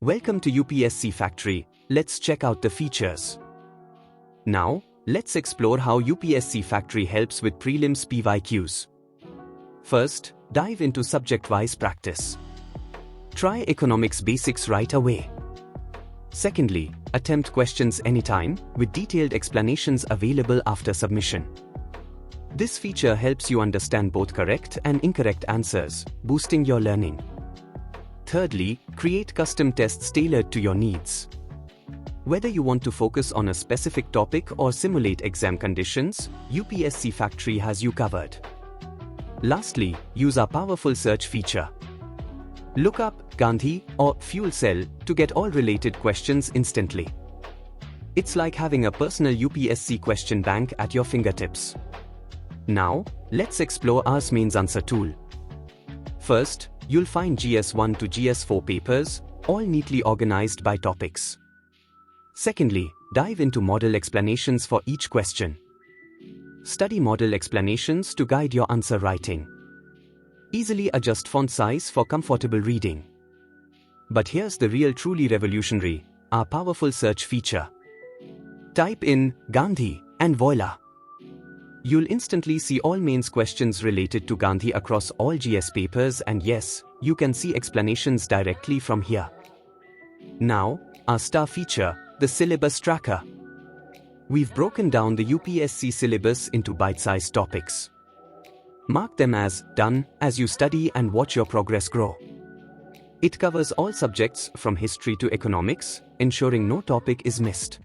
Welcome to UPSC Factory. Let's check out the features. Now, let's explore how UPSC Factory helps with Prelims PYQs. First, dive into subject-wise practice. Try economics basics right away. Secondly, attempt questions anytime, with detailed explanations available after submission. This feature helps you understand both correct and incorrect answers, boosting your learning. Thirdly, create custom tests tailored to your needs. Whether you want to focus on a specific topic or simulate exam conditions, UPSC Factory has you covered. Lastly, use our powerful search feature. Look up Gandhi or fuel cell to get all related questions instantly. It's like having a personal UPSC question bank at your fingertips. Now, let's explore our mains answer tool. First, you'll find GS1 to GS4 papers, all neatly organized by topics. Secondly, dive into model explanations for each question. Study model explanations to guide your answer writing. Easily adjust font size for comfortable reading. But here's the real truly revolutionary, our powerful search feature. Type in Gandhi and voila! You'll instantly see all mains questions related to Gandhi across all GS papers, and yes, you can see explanations directly from here. Now, our star feature, the Syllabus Tracker. We've broken down the UPSC syllabus into bite-sized topics. Mark them as done as you study and watch your progress grow. It covers all subjects from history to economics, ensuring no topic is missed.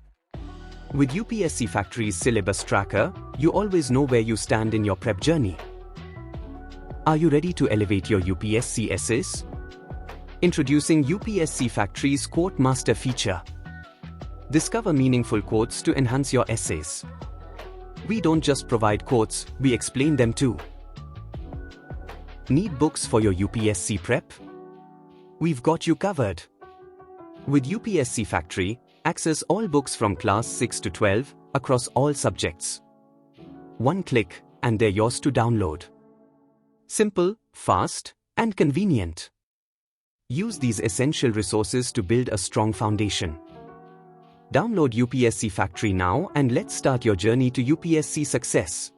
With UPSC Factory's Syllabus Tracker, you always know where you stand in your prep journey. Are you ready to elevate your UPSC essays? Introducing UPSC Factory's Quote Master feature. Discover meaningful quotes to enhance your essays. We don't just provide quotes, we explain them too. Need books for your UPSC prep? We've got you covered. With UPSC Factory, access all books from class 6 to 12 across all subjects. One click and they're yours to download. Simple, fast, and convenient. Use these essential resources to build a strong foundation. Download UPSC Factory now and let's start your journey to UPSC success.